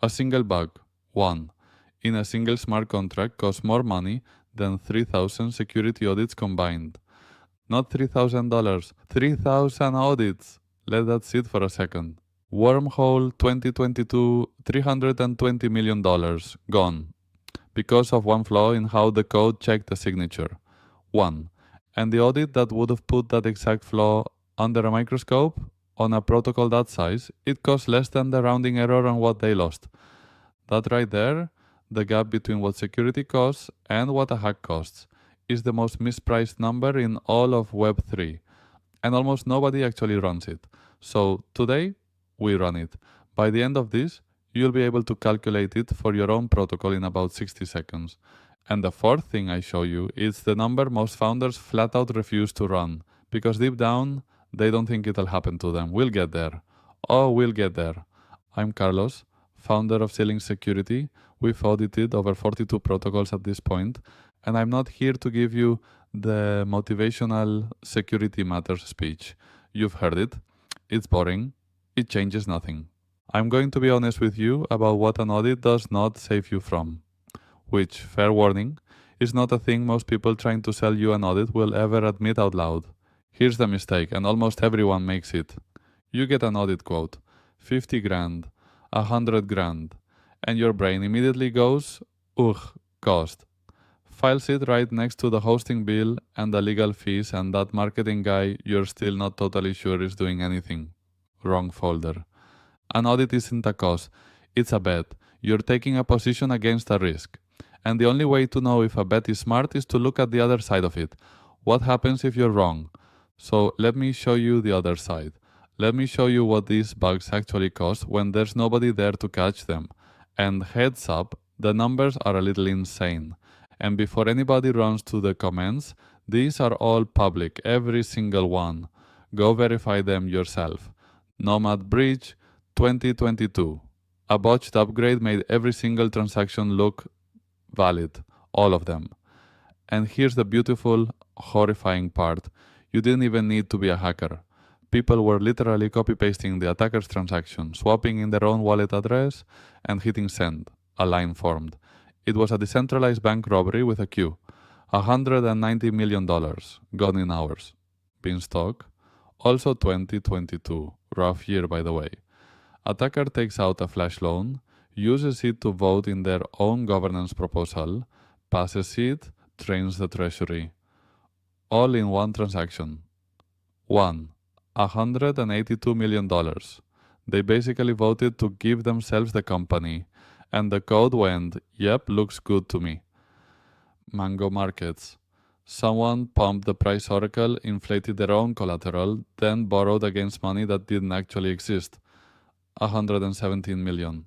A single bug. 1. In a single smart contract costs more money than 3,000 security audits combined. Not $3,000, 3,000 audits. Let that sit for a second. Wormhole 2022, $320 million. Gone. Because of one flaw in how the code checked the signature. 1. And the audit that would have put that exact flaw under a microscope on a protocol that size, it cost less than the rounding error on what they lost. That right there, the gap between what security costs and what a hack costs, is the most mispriced number in all of Web3. And almost nobody actually runs it. So today, we run it. By the end of this, you'll be able to calculate it for your own protocol in about 60 seconds. And the fourth thing I show you is the number most founders flat out refuse to run, because deep down, they don't think it'll happen to them. We'll get there. Oh, we'll get there. I'm Carlos, founder of Zealynx Security. We've audited over 42 protocols at this point, and I'm not here to give you the motivational security matters speech. You've heard it. It's boring. It changes nothing. I'm going to be honest with you about what an audit does not save you from, which, fair warning, is not a thing most people trying to sell you an audit will ever admit out loud. Here's the mistake, and almost everyone makes it. You get an audit quote, 50 grand, 100 grand, and your brain immediately goes, ugh, cost. Files it right next to the hosting bill and the legal fees and that marketing guy you're still not totally sure is doing anything. Wrong folder. An audit isn't a cost, it's a bet. You're taking a position against a risk. And the only way to know if a bet is smart is to look at the other side of it. What happens if you're wrong? So let me show you the other side. Let me show you what these bugs actually cost when there's nobody there to catch them. And heads up, the numbers are a little insane. And before anybody runs to the comments, these are all public, every single one. Go verify them yourself. Nomad breach 2022. A botched upgrade made every single transaction look valid, all of them. And here's the beautiful, horrifying part. You didn't even need to be a hacker. People were literally copy-pasting the attacker's transaction, swapping in their own wallet address, and hitting send. A line formed. It was a decentralized bank robbery with a queue. $190 million, gone in hours. Beanstalk, also 2022, rough year by the way. Attacker takes out a flash loan, uses it to vote in their own governance proposal, passes it, drains the treasury. All in one transaction. 1. $182 million. They basically voted to give themselves the company, and the code went, yep, looks good to me. Mango markets. Someone pumped the price oracle, inflated their own collateral, then borrowed against money that didn't actually exist. 117 million.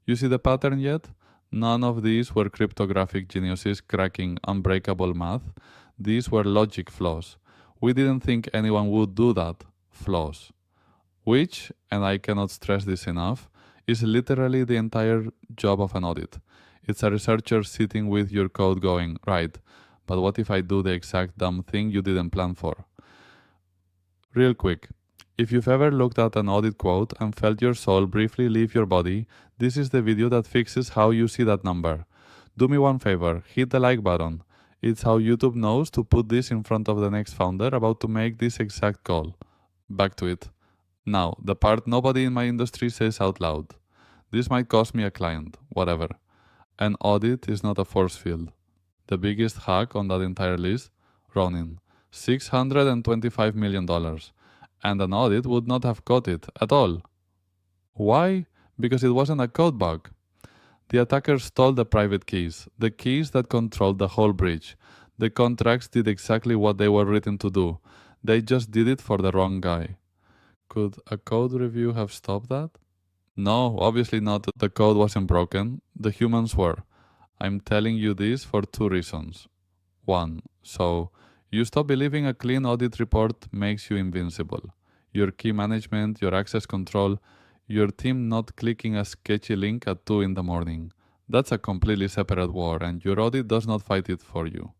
You see the pattern yet? None of these were cryptographic geniuses cracking unbreakable math. These were logic flaws. We didn't think anyone would do that. Flaws. Which, and I cannot stress this enough, is literally the entire job of an audit. It's a researcher sitting with your code going, right, but what if I do the exact dumb thing you didn't plan for? Real quick, if you've ever looked at an audit quote and felt your soul briefly leave your body, this is the video that fixes how you see that number. Do me one favor, hit the like button. It's how YouTube knows to put this in front of the next founder about to make this exact call. Back to it. Now, the part nobody in my industry says out loud. This might cost me a client, whatever. An audit is not a force field. The biggest hack on that entire list? Ronin. $625 million. And an audit would not have caught it at all. Why? Because it wasn't a code bug. The attackers stole the private keys, the keys that controlled the whole breach. The contracts did exactly what they were written to do. They just did it for the wrong guy. Could a code review have stopped that? No, obviously not. The code wasn't broken. The humans were. I'm telling you this for two reasons. One, so you stop believing a clean audit report makes you invincible. Your key management, your access control, your team not clicking a sketchy link at 2 in the morning. That's a completely separate war, and your audit does not fight it for you.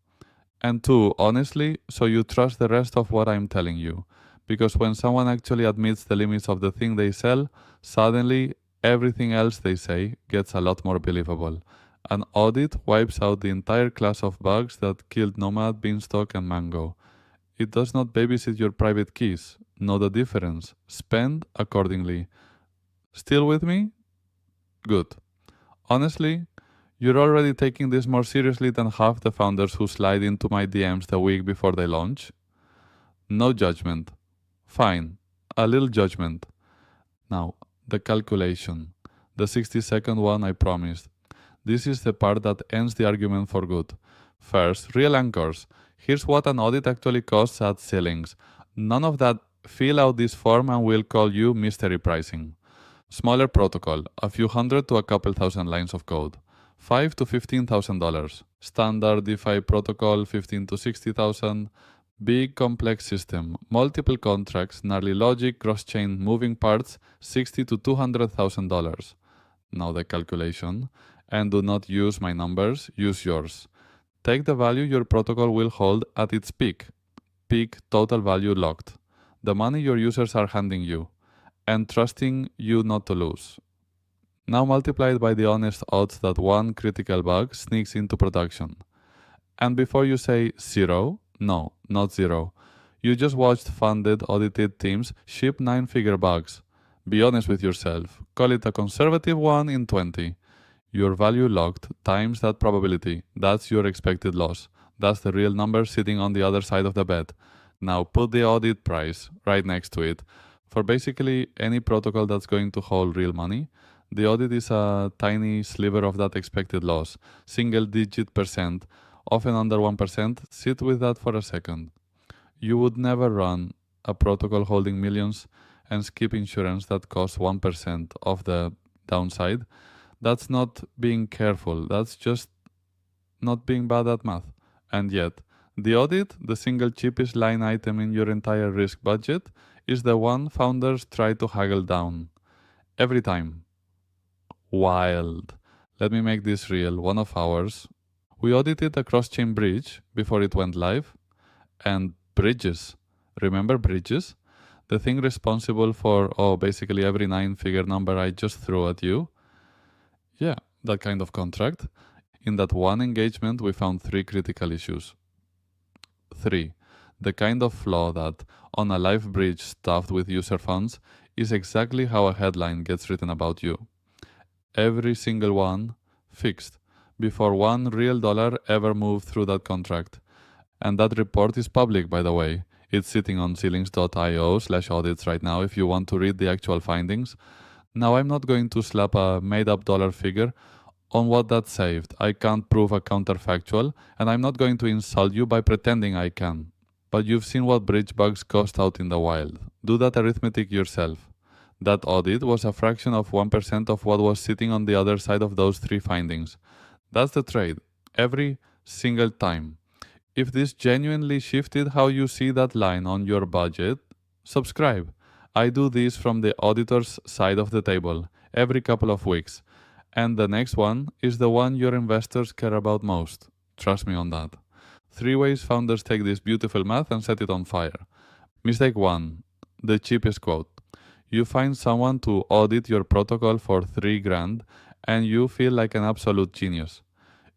And two, honestly, so you trust the rest of what I'm telling you. Because when someone actually admits the limits of the thing they sell, suddenly Everything else they say gets a lot more believable. An audit wipes out the entire class of bugs that killed Nomad, Beanstalk, and Mango. It does not babysit your private keys. Know the difference. Spend accordingly. Still with me? Good. Honestly, you're already taking this more seriously than half the founders who slide into my DMs the week before they launch. No judgment. Fine. A little judgment. Now, the calculation. The 60-second one I promised. This is the part that ends the argument for good. First, real anchors. Here's what an audit actually costs at Zealynx. None of that fill out this form and we'll call you mystery pricing. Smaller protocol, a few hundred to a couple thousand lines of code. $5,000 to $15,000. Standard DeFi protocol, 15 to 60,000. Big complex system, multiple contracts, gnarly logic, cross-chain moving parts, $60,000 to $200,000. Now the calculation. And do not use my numbers, use yours. Take the value your protocol will hold at its peak. Peak total value locked. The money your users are handing you. And trusting you not to lose. Now multiply it by the honest odds that one critical bug sneaks into production. And before you say zero, no, not zero. You just watched funded, audited teams ship 9-figure bugs. Be honest with yourself. Call it a conservative 1 in 20. Your value locked times that probability. That's your expected loss. That's the real number sitting on the other side of the bed. Now put the audit price right next to it. For basically any protocol that's going to hold real money, the audit is a tiny sliver of that expected loss. Single-digit percent, often under 1%. Sit with that for a second. You would never run a protocol holding millions and skip insurance that costs 1% of the downside. That's not being careful. That's just not being bad at math. And yet, the audit, the single cheapest line item in your entire risk budget, is the one founders try to haggle down. Every time. Wild. Let me make this real. One of ours. We audited a cross-chain bridge before it went live. And bridges. Remember bridges? The thing responsible for, basically every 9-figure number I just threw at you. Yeah, that kind of contract. In that one engagement, we found 3 critical issues. 3. The kind of flaw that, on a live bridge stuffed with user funds, is exactly how a headline gets written about you. Every single one fixed, before one real dollar ever moved through that contract. And that report is public, by the way. It's sitting on zealynx.io/audits right now if you want to read the actual findings. Now, I'm not going to slap a made-up dollar figure on what that saved. I can't prove a counterfactual, and I'm not going to insult you by pretending I can. But you've seen what bridge bugs cost out in the wild. Do that arithmetic yourself. That audit was a fraction of 1% of what was sitting on the other side of those 3 findings. That's the trade. Every single time. If this genuinely shifted how you see that line on your budget, subscribe. I do this from the auditor's side of the table every couple of weeks. And the next one is the one your investors care about most. Trust me on that. 3 ways founders take this beautiful math and set it on fire. Mistake 1. The cheapest quote. You find someone to audit your protocol for $3,000 and you feel like an absolute genius.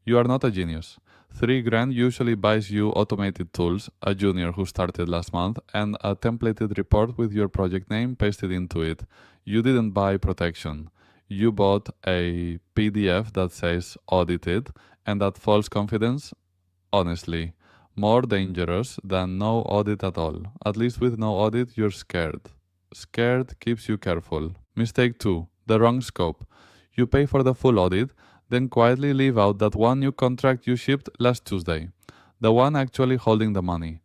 You are not a genius. $3,000 usually buys you automated tools, a junior who started last month, and a templated report with your project name pasted into it. You didn't buy protection. You bought a PDF that says audited, and that false confidence, honestly, more dangerous than no audit at all. At least with no audit, you're scared. Scared keeps you careful. Mistake 2. The wrong scope. You pay for the full audit, then quietly leave out that one new contract you shipped last Tuesday. The one actually holding the money.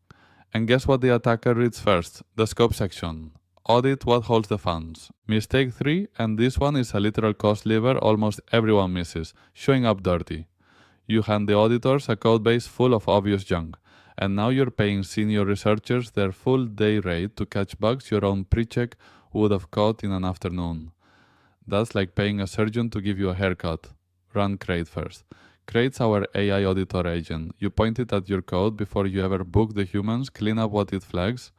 And guess what the attacker reads first? The scope section. Audit what holds the funds. Mistake 3, and this one is a literal cost lever almost everyone misses. Showing up dirty. You hand the auditors a codebase full of obvious junk. And now you're paying senior researchers their full day rate to catch bugs your own pre-check would have caught in an afternoon. That's like paying a surgeon to give you a haircut. Run Crate first. Crate's our AI auditor agent. You point it at your code before you ever book the humans, clean up what it flags,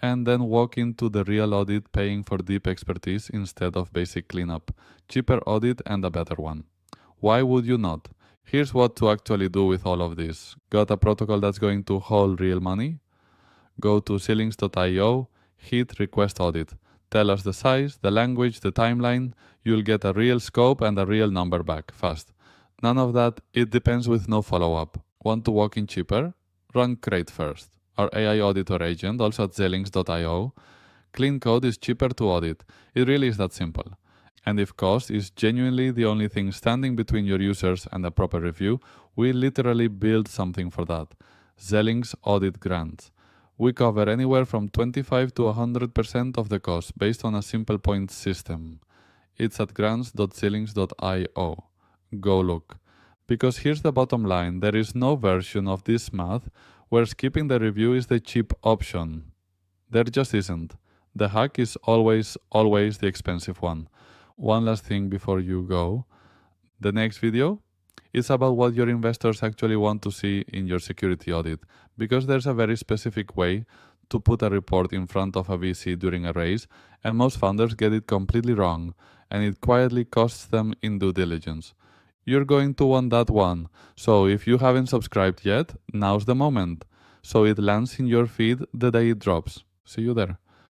and then walk into the real audit paying for deep expertise instead of basic cleanup. Cheaper audit and a better one. Why would you not? Here's what to actually do with all of this. Got a protocol that's going to hold real money? Go to Zealynx.io, hit request audit. Tell us the size, the language, the timeline. You'll get a real scope and a real number back fast. None of that, it depends with no follow-up. Want to walk in cheaper? Run Crate first. Our AI auditor agent, also at Zealynx.io. Clean code is cheaper to audit. It really is that simple. And if cost is genuinely the only thing standing between your users and a proper review, we literally build something for that. Zealynx Audit Grants. We cover anywhere from 25 to 100% of the cost based on a simple points system. It's at grants.zealynx.io. Go look. Because here's the bottom line, there is no version of this math where skipping the review is the cheap option. There just isn't. The hack is always the expensive one. One last thing before you go. The next video is about what your investors actually want to see in your security audit, because there's a very specific way to put a report in front of a VC during a raise, and most founders get it completely wrong, and it quietly costs them in due diligence. You're going to want that one, so if you haven't subscribed yet, now's the moment, so it lands in your feed the day it drops. See you there.